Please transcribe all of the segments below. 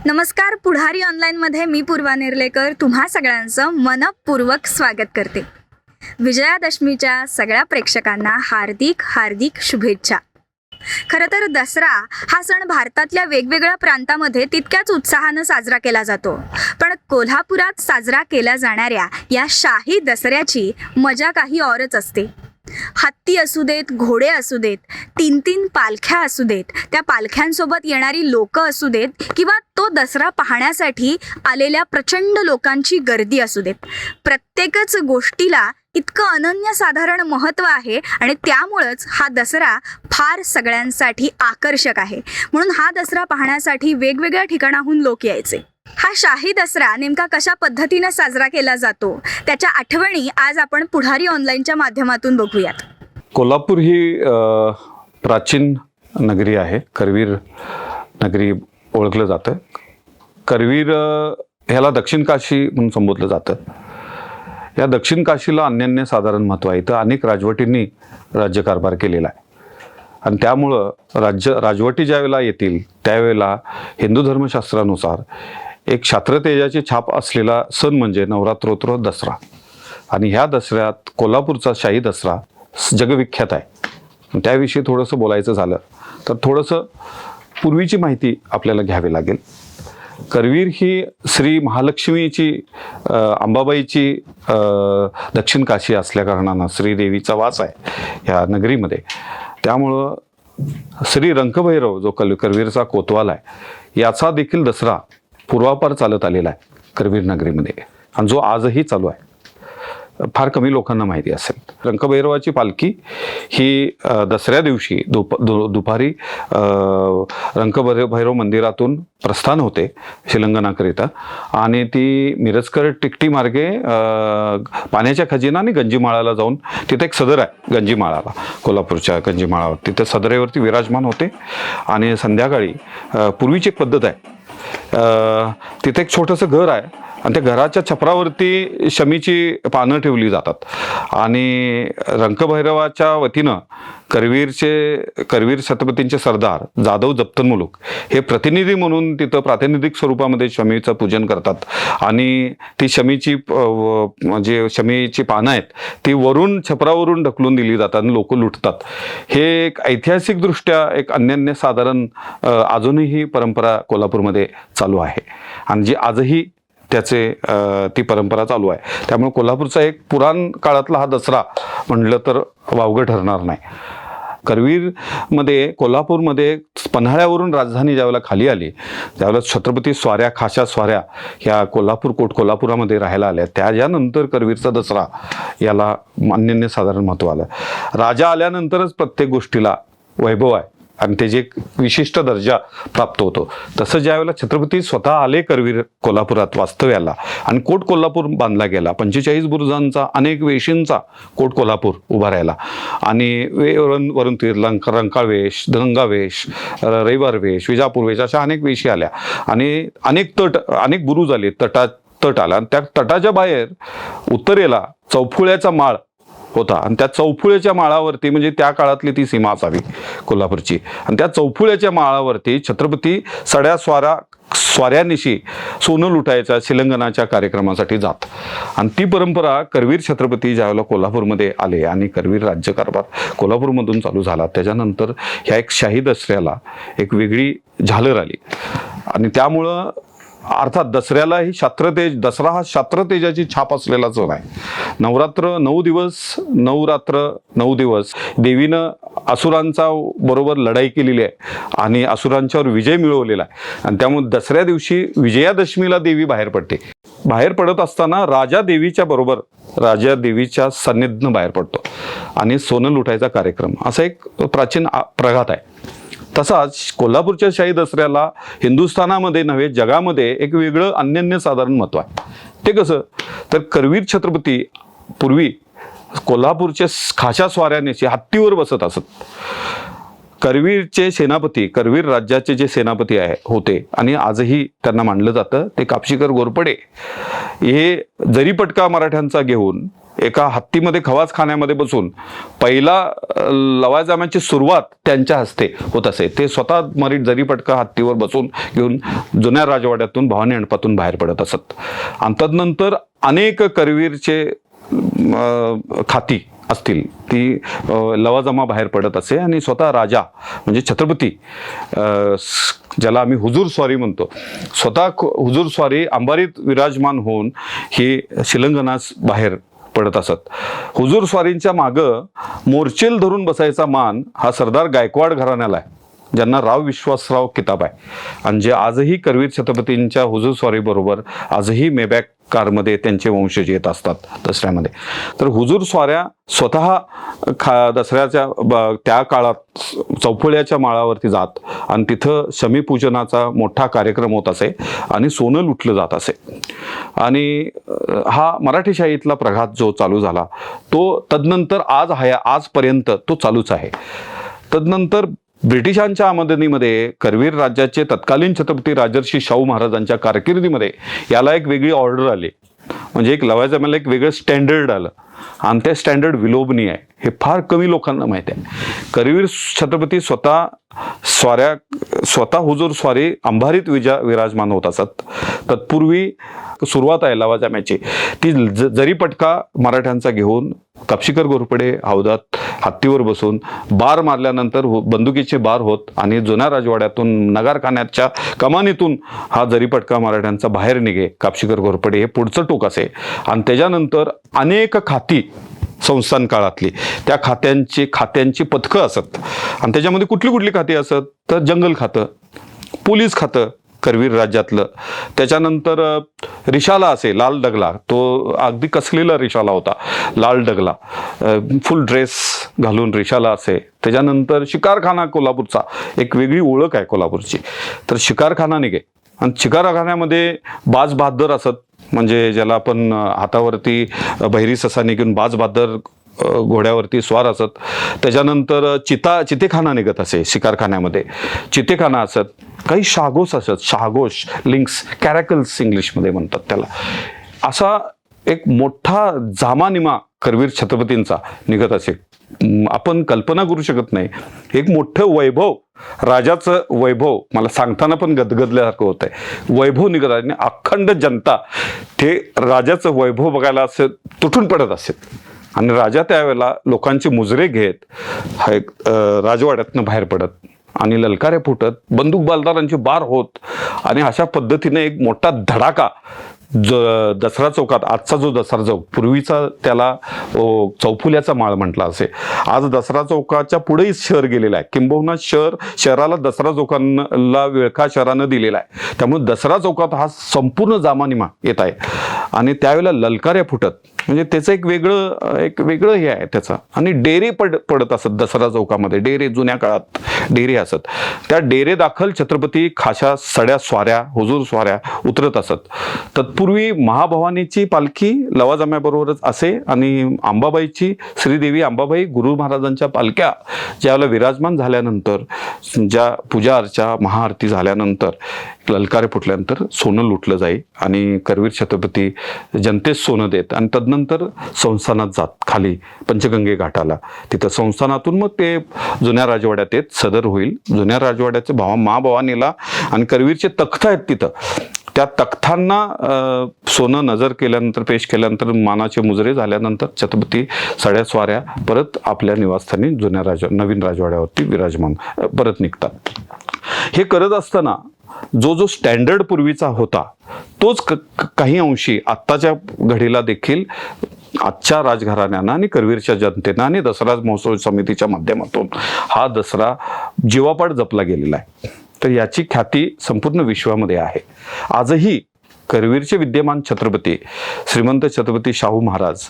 नमस्कार. पुढारी ऑनलाईनमध्ये मी पूर्वा निर्लेकर तुम्हा सगळ्यांचं मनपूर्वक स्वागत करते. विजयादशमीच्या सगळ्या प्रेक्षकांना हार्दिक हार्दिक शुभेच्छा. खरं तर दसरा हा सण भारतातल्या वेगवेगळ्या प्रांतामध्ये तितक्याच उत्साहानं साजरा केला जातो. पण कोल्हापुरात साजरा केल्या जाणाऱ्या या शाही दसऱ्याची मजा काही औरच असते. हत्ती असू देत, घोडे असू देत, 3-3 पालख्या असू देत, त्या पालख्यांसोबत येणारी लोक असू देत किंवा तो दसरा पाहण्यासाठी आलेल्या प्रचंड लोकांची गर्दी असू देत, प्रत्येकच गोष्टीला इतकं अनन्यसाधारण महत्त्व आहे आणि त्यामुळंच हा दसरा फार सगळ्यांसाठी आकर्षक आहे. म्हणून हा दसरा पाहण्यासाठी वेगवेगळ्या ठिकाणाहून लोक यायचे. हा शाही दसरा नेमका कशा पद्धतीनं साजरा केला जातो त्याच्या आठवणी आज आपण पुढारी ऑनलाईनच्या माध्यमातून बघूयात. कोल्हापूर ही प्राचीन नगरी आहे. करवीर नगरी ओळखलं जातं. करवीर ह्याला दक्षिण काशी म्हणून संबोधलं जातं. या दक्षिण काशीला अनन्यसाधारण महत्त्व आहे. इथं अनेक राजवटींनी राज्यकारभार केलेला आहे आणि त्यामुळं राजवटी ज्यावेळेला येतील त्यावेळेला हिंदू धर्मशास्त्रानुसार एक क्षात्रतेजाची छाप असलेला सण म्हणजे नवरात्रोत्सव दसरा. आणि ह्या दसऱ्यात कोल्हापूरचा शाही दसरा जगविख्यात आहे. त्याविषयी थोडंसं बोलायचं झालं तर थोडंसं पूर्वीची माहिती आपल्याला घ्यावी लागेल. करवीर ही श्री महालक्ष्मीची अंबाबाईची दक्षिण काशी असल्याकारणानं श्रीदेवीचा वास आहे ह्या नगरीमध्ये. त्यामुळं श्री रंकभैरव जो करवीरचा कोतवाल आहे याचा देखील दसरा पूर्वापार चालत आलेला आहे करवीर नगरीमध्ये आणि जो आजही चालू आहे. फार कमी लोकांना माहिती असेल. रंकभैरवाची पालखी ही दसऱ्या दिवशी दुपारी रंकभैरव मंदिरातून प्रस्थान होते शिलंगणाकरिता आणि ती मिरजकर टिकटी मार्गे पाण्याच्या खजिना आणि गंजीमाळाला जाऊन तिथे एक सदर आहे गंजीमाळाला, कोल्हापूरच्या गंजीमाळावर तिथे सदरेवरती विराजमान होते. आणि संध्याकाळी पूर्वीची एक पद्धत आहे, तिथे एक छोटंसं घर आहे आणि त्या घराच्या छपरावरती शमीची पानं ठेवली जातात आणि रंकभैरवाच्या वतीनं करवीर छत्रपतींचे सरदार जाधव जप्तन मुलूक हे प्रतिनिधी म्हणून तिथं प्रातिनिधिक स्वरूपामध्ये शमीचं पूजन करतात आणि ती शमीची म्हणजे शमीची पानं आहेत ती वरून छपरावरून ढकलून दिली जातात आणि लोक लुटतात. हे एक ऐतिहासिकदृष्ट्या एक अनन्यसाधारण अजूनही परंपरा कोल्हापूरमध्ये चालू आहे आणि जी आजही ती परंपरा चालू आहे. त्यामुळे कोल्हापूरचा एक पुराण काळातला हा दसरा म्हणलं तर वावगं ठरणार नाही. करवीरमध्ये कोल्हापूरमध्ये पन्हाळ्यावरून राजधानी ज्यावेळेला खाली आली त्यावेळेला छत्रपती स्वाऱ्या खाशा स्वाऱ्या ह्या कोल्हापुरामध्ये राहायला आल्या. त्याच्यानंतर करवीरचा दसरा याला अनन्यसाधारण महत्त्व आलं. राजा आल्यानंतरच प्रत्येक गोष्टीला वैभव आहे आणि त्याचे एक विशिष्ट दर्जा प्राप्त होतो. तसं ज्यावेळेला छत्रपती स्वतः आले कोल्हापुरात वास्तव्याला आणि कोट कोल्हापूर बांधला गेला. 45 बुरुजांचा अनेक वेशींचा कोट कोल्हापूर उभा राहिला आणि वरून रंकाळ वेश, गंगा वेश, रविवार वेश, विजापूर वेश अशा अनेक वेशी आल्या आणि अनेक बुरुज आले. तट आला आणि त्या तटाच्या बाहेर उत्तरेला चौफुळ्याचा माळ होता आणि त्या चौफुळ्याच्या माळावरती म्हणजे त्या काळातली ती सीमा असावी कोल्हापूरची आणि त्या चौफुळ्याच्या माळावरती छत्रपती स्वाऱ्यानिशी सोनं लुटायचा शिलंगणाच्या कार्यक्रमासाठी जात आणि ती परंपरा करवीर छत्रपती ज्यावेळेला कोल्हापूरमध्ये आले आणि करवीर राज्यकारभार कोल्हापूरमधून चालू झाला त्याच्यानंतर ह्या एक शाही दसऱ्याला एक वेगळी झालर आली आणि त्यामुळं अर्थात दसऱ्याला ही दसरा हा क्षात्रतेजाची छाप असलेला सण आहे. नवरात्र 9 दिवस देवीनं असुरांचा बरोबर लढाई केलेली आहे आणि असुरांच्यावर विजय मिळवलेला आहे आणि त्यामुळे दसऱ्या दिवशी विजयादशमीला देवी बाहेर पडत असताना राजा देवीच्या सान्निध्यानं बाहेर पडतो आणि सोनं लुटायचा कार्यक्रम असा एक प्राचीन प्रघात आहे. तसाच कोल्हापूरच्या शाही दसऱ्याला हिंदुस्थानामध्ये नव्हे जगामध्ये एक वेगळं अनन्यसाधारण महत्त्व आहे. ते कसं तर करवीर छत्रपती पूर्वी कोल्हापूरच्या खाशा स्वाऱ्यानेशी हत्तीवर बसत असत. करवीरचे सेनापती करवीर राज्याचे जे सेनापती होते आणि आजही त्यांना मानलं जातं ते कापशीकर घोरपडे हे जरीपटका मराठ्यांचा घेऊन एका हत्तीमध्ये खवाच खाण्यामध्ये बसून पहिला लवाजमाची सुरुवात त्यांच्या हस्ते होत असे. ते स्वतः मरीट जरीपटका हत्तीवर बसून घेऊन जुन्या राजवाड्यातून भवानी मंडपातून बाहेर पडत असत. आणि तदनंतर अनेक करवीरचे खाती असतील ती लवाजमा बाहेर पडत असे आणि स्वतः राजा म्हणजे छत्रपती, ज्याला आम्ही हुजूर स्वारी म्हणतो, स्वतः हुजूर स्वारी अंबारीत विराजमान होऊन ही शिलंगणास बाहेर पडत असत. हुजूर स्वारींच्या मागं मोर्चेल धरून बसायचा मान हा सरदार गायकवाड घराण्याला आहे, ज्यांना राव विश्वासराव किताब आहे आणि जे आजही करवीर छत्रपतींच्या हुजूर स्वारी बरोबर आजही मेबॅक कारमध्ये त्यांचे वंशज येत असतात दसऱ्यामध्ये. तर हुजूर स्वाऱ्या स्वतः दसऱ्याच्या त्या काळात चौफुल्याच्या माळावरती जात आणि तिथं शमीपूजनाचा मोठा कार्यक्रम होत असे आणि सोनं लुटलं जात असे. आणि हा मराठीशाहीतला प्रघात जो चालू झाला तो तदनंतर आजपर्यंत तो चालूच आहे. तदनंतर ब्रिटिशांच्या आमदनीमध्ये करवीर राज्याचे तत्कालीन छत्रपती राजर्षी शाहू महाराजांच्या कारकिर्दीमध्ये याला एक वेगळी ऑर्डर आली, म्हणजे एक लवाजम्याला एक वेगळं स्टँडर्ड आलं आणि ते स्टँडर्ड विलोभनीय आहे. हे फार कमी लोकांना माहिती आहे. करवीर छत्रपती स्वतः हुजूर स्वारी अंबारीत विराजमान होत असत. तत्पूर्वी सुरुवात आहे लवाजम्याची ती जरीपटका मराठ्यांचा घेऊन कापशीकर घोरपडे हौदात हत्तीवर बसून बार मारल्यानंतर बंदुकीचे बार होत आणि जुन्या राजवाड्यातून नगारखान्याच्या कमानीतून हा जरीपटका मराठ्यांचा बाहेर निघे. कापशीकर घोरपडे हे पुढचं टोक असे आणि त्याच्यानंतर अनेक खाती संस्थान काळातली त्या खात्यांची पथकं असत आणि त्याच्यामध्ये कुठली खाती असत तर जंगल खातं, पोलीस खातं करवीर राज्यातलं, त्याच्यानंतर रिशाला असे लाल डगला, तो अगदी कसलेला रिशाला होता लाल डगला, फुल ड्रेस घालून रिशाला असे. त्याच्यानंतर शिकारखाना कोल्हापूरचा एक वेगळी ओळख आहे कोल्हापूरची, तर शिकारखाना निघे आणि शिकारखान्यामध्ये बाज बहादर असत, म्हणजे ज्याला आपण हातावरती बहिरी ससा निघून बाज बहादर घोड्यावरती स्वार असत. त्याच्यानंतर चितेखाना निघत असे शिकारखान्यामध्ये, चितेखाना असत. काही शागोस असत, शागोश लिंक्स कॅरॅकल्स इंग्लिशमध्ये म्हणतात त्याला. असा एक मोठा जामानिमा करवीर छत्रपतींचा निघत असे. आपण कल्पना करू शकत नाही, एक मोठं वैभव, राजाचं वैभव मला सांगताना पण गदगदल्यासारखं होत आहे. वैभव निघत आहे आणि अखंड जनता ते राजाचं वैभव बघायला असे तुटून पडत असेल आणि राजा त्यावेळेला लोकांचे मुजरे घेत राजवाड्यातनं बाहेर पडत आणि ललकारे फुटत बंदूक बालदारांची बार होत आणि अशा पद्धतीने एक मोठा धडाका दसरा चौकात, आजचा जो दसरा चौक पूर्वीचा त्याला चौफुल्याचा माळ म्हटला असे, आज दसरा चौकाच्या पुढेही शहर गेलेला आहे. किंबहुना शहराला दसरा चौकाला विळखा शहरानं दिलेला आहे. त्यामुळे दसरा चौकात हा संपूर्ण जामानिमा येत आहे आणि त्यावेळेला ललकाऱ्या फुटत, म्हणजे त्याचं एक वेगळं हे आहे त्याचा. आणि डेरे पडत असत दसरा चौकामध्ये, डेरे जुन्या काळात डेरे असत. त्या डेरे दाखल छत्रपती खाशा सड्या स्वाऱ्या हुजूर स्वाऱ्या उतरत असत. तत्पूर्वी महाभवानीची पालखी लवाजम्याबरोबरच असे आणि अंबाबाईची श्रीदेवी अंबाबाई गुरु महाराजांच्या पालख्या ज्यावेळेला विराजमान झाल्यानंतर, ज्या पूजा अर्चा महाआरती झाल्यानंतर ललकारे फुटल्यानंतर सोनं लुटलं जाई आणि करवीर छत्रपती जनतेस सोनं देत आणि तदनंतर संस्थानात जात खाली पंचगंगे घाटाला. तिथं संस्थानातून मग ते जुन्या राजवाड्यात येत सदर होईल. जुन्या राजवाड्याचे महाभवानीला आणि करवीरचे तख्त आहेत तिथं, त्या तख्तांना सोनं नजर केल्यानंतर, पेश केल्यानंतर, मानाचे मुजरे झाल्यानंतर छत्रपती सड्या स्वाऱ्या परत आपल्या निवासस्थानी नवीन राजवाड्यावरती विराजमान परत निघतात. हे करत असताना जो स्टँडर्ड पूर्वीचा होता तोच काही अंशी आत्ताच्या घडीला देखील आजच्या राजघराण्यांना आणि करवीरच्या जनतेनं आणि दसरा महोत्सव समितीच्या माध्यमातून हा दसरा जीवापाड जपला गेलेला आहे. तर याची ख्याती संपूर्ण विश्वामध्ये आहे. आजही करवीरचे विद्यमान छत्रपती श्रीमंत छत्रपती शाहू महाराज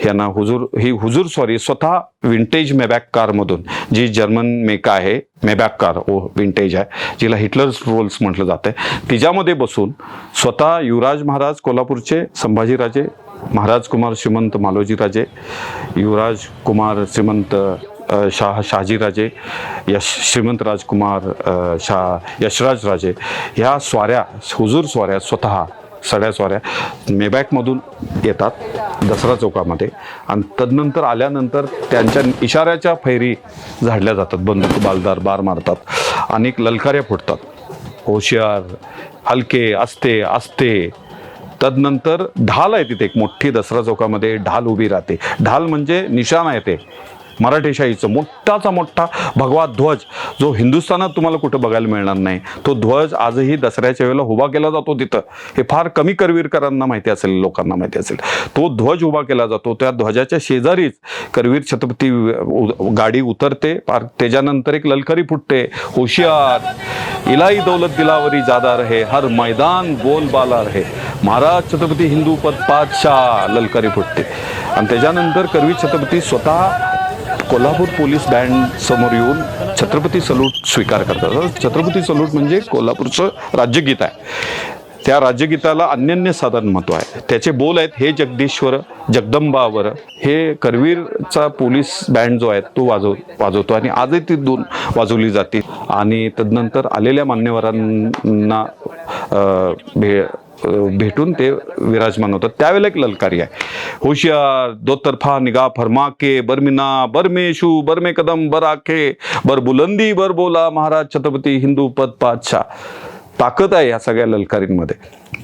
यांना हुजूर स्वारी स्वतः विंटेज मेबॅक कारमधून, जी जर्मन मेक आहे, मेबॅक कार विंटेज आहे, जिला हिटलर्स रोल्स म्हटलं जातं, तिच्यामध्ये बसून स्वतः युवराज महाराज कोल्हापूरचे, संभाजीराजे, महाराज कुमार श्रीमंत मालोजीराजे, युवराज कुमार श्रीमंत शहाजीराजे, श्रीमंत राजकुमार यशराज राजे, ह्या स्वाऱ्या हुजूर स्वाऱ्या स्वतः सगळ्या स्वाऱ्या मेबॅकमधून येतात दसरा चौकामध्ये आणि तदनंतर आल्यानंतर त्यांच्या इशाऱ्याच्या फैरी झाडल्या जातात. बंदूक बालदार बार मारतात आणि ललकाऱ्या फुटतात. होशियार, हलके, आस्ते आस्ते. तदनंतर ढाल आहे तिथे एक मोठी दसरा चौकामध्ये ढाल उभी राहते. ढाल म्हणजे निशाण आहे ते मराठेशाहीचं मोठाचा मोठा भगवा ध्वज जो हिंदुस्थानात तुम्हाला कुठं बघायला मिळणार नाही. तो ध्वज आजही दसऱ्याच्या वेळेला उभा केला जातो तिथं. हे फार कमी करवीरकरांना माहिती असेल, लोकांना माहिती असेल. तो ध्वज उभा केला जातो. त्या ध्वजाच्या शेजारीच करवीर छत्रपती गाडी उतरते. फार त्याच्यानंतर एक ललकरी फुटते. होशियार, इलाही दौलत दिलावरी जादा रहे, हर मैदान बोलबाला रहे, महाराज छत्रपती हिंदू पद पातशाह ललकरी फुटते. आणि त्याच्यानंतर करवीर छत्रपती स्वतः कोल्हापूर पोलीस बँड समोर येऊन छत्रपती सल्यूट स्वीकार करतात. छत्रपती सल्यूट म्हणजे कोल्हापूरचं राज्यगीत आहे. त्या राज्यगीताला अनन्य साधारण महत्व आहे. त्याचे बोल आहेत, हे जगदीश्वर जगदंबावर. हे करवीरचा पोलीस बँड जो आहे तो वाजवतो आणि आजही ती दोन वाजवली जाते. आणि तदनंतर आलेल्या मान्यवरांना भेटून ते विराजमान होतात. त्यावेळेला एक ललकारी आहे, होशियार, दो तरफा निगाह फरमा के, बरमिना बरमेशू बरमे कदम बर आखे, बर बुलंदी बर बोला, महाराज छत्रपती हिंदू पद पातशाह. ताकद आहे या सगळ्या ललकारींमध्ये.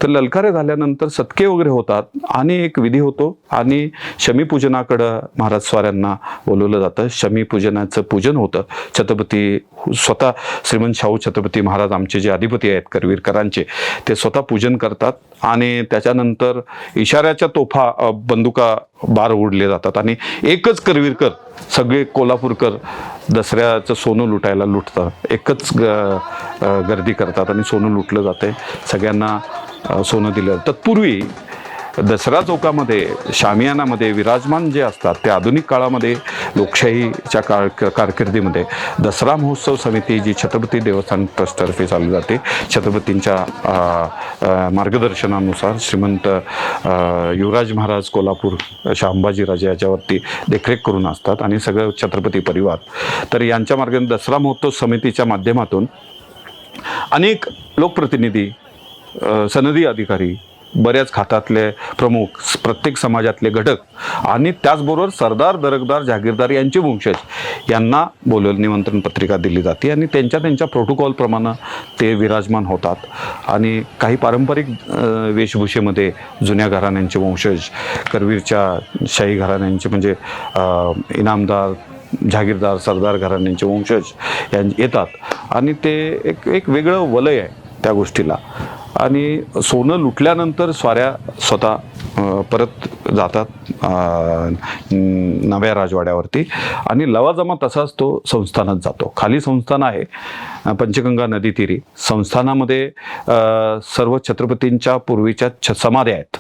तर ललकारे झाल्यानंतर सत्के वगैरे होतात आणि एक विधी होतो आणि शमीपूजनाकडं महाराज स्वाऱ्यांना बोलवलं जातं. शमीपूजनाचं पूजन होतं. छत्रपती स्वतः श्रीमंत शाहू छत्रपती महाराज आमचे जे अधिपती आहेत करवीरकरांचे, ते स्वतः पूजन करतात आणि त्याच्यानंतर इशाऱ्याच्या तोफा बंदुका बार उडले जातात आणि एकच करवीरकर, सगळे कोल्हापूरकर दसऱ्याचं सोनं लुटायला लुटतात. एकच गर्दी करतात आणि सोनं लुटलं जाते. सगळ्यांना सोनं दिलं. तत्पूर्वी दसरा चौकामध्ये शामियानामध्ये विराजमान जे असतात ते आधुनिक काळामध्ये लोकशाहीच्या कारकिर्दीमध्ये दसरा महोत्सव समिती जी छत्रपती देवस्थान ट्रस्टतर्फे चालू जाते, छत्रपतींच्या मार्गदर्शनानुसार श्रीमंत युवराज महाराज कोल्हापूर अंबाजीराजे याच्यावरती देखरेख करून असतात आणि सगळं छत्रपती परिवार. तर यांच्या मार्गाने दसरा महोत्सव समितीच्या माध्यमातून अनेक लोकप्रतिनिधी, सनदी अधिकारी, बऱ्याच खात्यातले प्रमुख, प्रत्येक समाजातले घटक आणि त्याचबरोबर सरदार, दरकदार, जहागीरदार यांचे वंशज यांना निमंत्रण पत्रिका दिली जाते आणि त्यांच्या प्रोटोकॉलप्रमाणे ते विराजमान होतात. आणि काही पारंपरिक वेशभूषेमध्ये जुन्या घराण्यांचे वंशज, करवीरच्या शाही घराण्यांचे म्हणजे इनामदार, जहागीरदार, सरदार घराण्यांचे वंशज येतात आणि ते एक वेगळं वलय आहे त्या गोष्टीला. आणि सोनं लुटल्यानंतर स्वाऱ्या स्वतः परत जातात नव्या राजवाड्यावरती आणि लवाजमा तसाच तो संस्थानात जातो. खाली संस्थान आहे पंचगंगा नदी तीरी. संस्थानामध्ये सर्व छत्रपतींच्या पूर्वीच्या समाध्या आहेत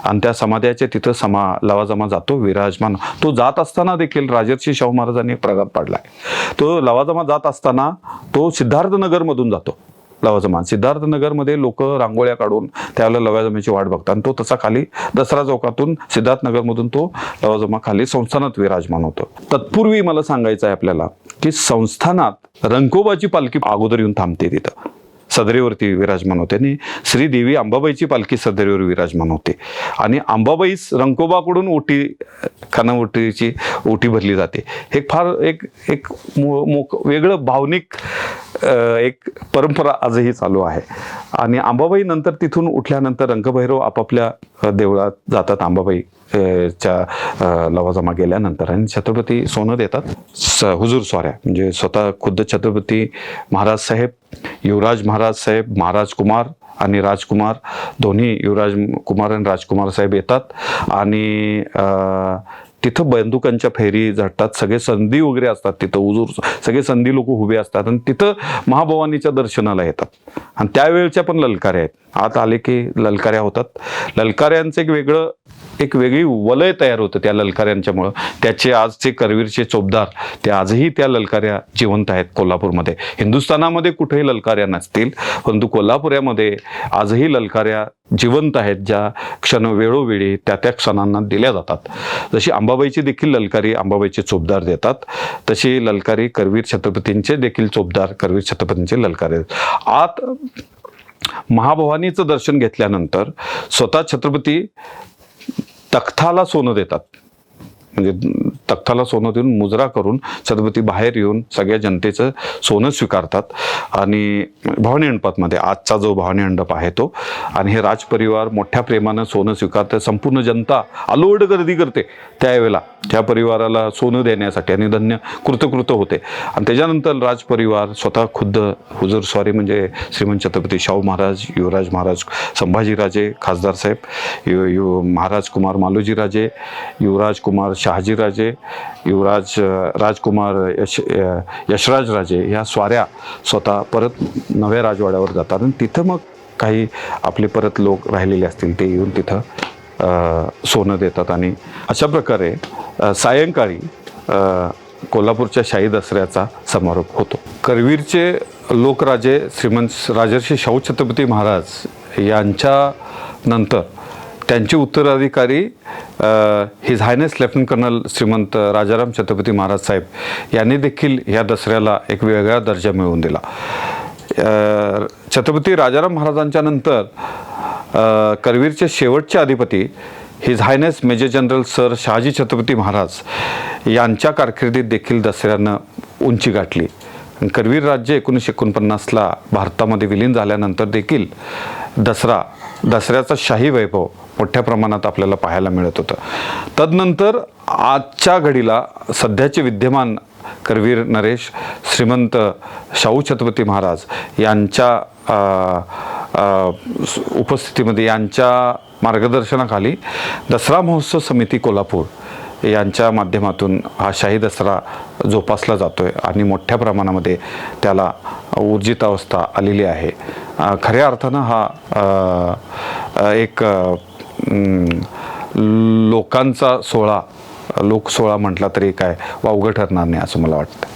आणि त्या समाध्याच्या तिथं लवाजमा जातो, विराजमान. तो जात असताना देखील राजर्षी शाहू महाराजांनी प्रघात पाडला आहे. तो लवाजमा जात असताना तो सिद्धार्थनगरमधून जातो. लवाजमा सिद्धार्थनगरमध्ये लोक रांगोळ्या काढून त्यावेळेला लवाजमाची वाट बघतात आणि तो तसा खाली दसरा चौकातून सिद्धार्थनगरमधून तो लवाजमा खाली संस्थानात विराजमान होतो. तत्पूर्वी मला सांगायचं आहे आपल्याला की संस्थानात रंकोबाची पालखी अगोदर येऊन थांबते तिथं, सदरेवरती विराजमान होते आणि श्रीदेवी अंबाबाईची पालखी सदरेवर विराजमान होते आणि अंबाबाईस रंकोबाकडून खानावटीची ओटी भरली जाते. हे फार एक वेगळं भावनिक एक परंपरा आजही चालू आहे. आणि अंबाबाई नंतर तिथून उठल्यानंतर रंगभैरव आपापल्या देवळात जातात अंबाबाई च्या लवाजमा गेल्यानंतर आणि छत्रपती सोनं देतात. हुजूर स्वाऱ्या म्हणजे स्वतः खुद्द छत्रपती महाराज साहेब, युवराज महाराज साहेब, महाराज कुमार आणि राजकुमार दोन्ही युवराज कुमार आणि राजकुमार साहेब येतात आणि तिथं बंदुकांच्या फेरी झटतात. सगळे संधी वगैरे असतात तिथं, हुजूर सगळे संधी लोक उभे असतात आणि तिथं महाभवानीच्या दर्शनाला येतात आणि त्यावेळच्या पण ललकाऱ्या आहेत. आत आले की ललकाऱ्या होतात. ललकाऱ्यांचं एक वेगळी वलय तयार होतं त्या ललकाऱ्यांच्यामुळं. त्याचे आजचे करवीरचे चोपदार ते आजही त्या ललकाऱ्या जिवंत आहेत कोल्हापूरमध्ये. हिंदुस्थानामध्ये कुठेही ललकाऱ्या नसतील परंतु कोल्हापुरामध्ये आजही ललकाऱ्या जिवंत आहेत, ज्या वेळोवेळी त्या क्षणांना दिल्या जातात. जशी अंबाबाईची देखील ललकारी अंबाबाईचे चोपदार देतात, तशी ललकारी करवीर छत्रपतींचे देखील चोपदार करवीर छत्रपतींचे ललकारी. आत महाभवानीचं दर्शन घेतल्यानंतर स्वतः छत्रपती तख्ताला सोनं देतात. म्हणजे तख्ताला सोनं देऊन मुजरा करून छत्रपती बाहेर येऊन सगळ्या जनतेचं सोनं स्वीकारतात आणि भवानी मंडपामध्ये आजचा जो भवानी मंडप आहे तो, आणि हे राजपरिवार मोठ्या प्रेमानं सोनं स्वीकारते. संपूर्ण जनता आलोड गर्दी करते त्यावेळेला त्या परिवाराला सोनं देण्यासाठी आणि धन्य कृतकृत होते. आणि त्याच्यानंतर राजपरिवार स्वतः खुद्द हुजूर स्वारी म्हणजे श्रीमंत छत्रपती शाहू महाराज, युवराज महाराज संभाजीराजे, खासदार साहेब, महाराज कुमार मालोजीराजे, युवराज कुमार शहाजीराजे, युवराज राजकुमार यशराज राजे, ह्या स्वाऱ्या स्वतः परत नव्या राजवाड्यावर जातात आणि तिथं मग काही आपले परत लोक राहिलेले असतील ते येऊन तिथं सोनं देतात. आणि अशा प्रकारे सायंकाळी कोल्हापूरच्या शाही दसऱ्याचा समारोप होतो. करवीरचे लोकराजे श्रीमंत राजर्षी शाहू छत्रपती महाराज यांच्या नंतर त्यांचे उत्तराधिकारी हिज हायनेस लेफ्टनंट कर्नल श्रीमंत राजाराम छत्रपती महाराज साहेब यांनी देखील या दसऱ्याला एक वेगळा दर्जा मिळवून दिला. छत्रपती राजाराम महाराजांच्या नंतर करवीरचे शेवटचे अधिपती his highness major general sir Shahaji Chhatrapati Maharaj यांच्या कारकिर्दीत देखील दसऱ्यानं उंची गाठली. करवीर राज्य 1949ला भारतामध्ये विलीन झाल्यानंतर देखील दसऱ्याचा शाही वैभव मोठ्या प्रमाणात आपल्याला पाहायला मिळत होतं. तदनंतर आजच्या घडीला सध्याचे विद्यमान करवीर नरेश श्रीमंत शाहू छत्रपती महाराज यांच्या उपस्थितीमध्ये, यांच्या मार्गदर्शनाखाली दसरा महोत्सव समिती कोल्हापूर यांच्या माध्यमातून हा शाही दसरा जोपासला जातोय आणि मोठ्या प्रमाणामध्ये त्याला ऊर्जित अवस्था आलेली आहे. खऱ्या अर्थानं हा एक लोकांचा सोहळा, लोकसोहळा म्हटला तरी काय वावगं ठरणार नाही असं मला वाटतं.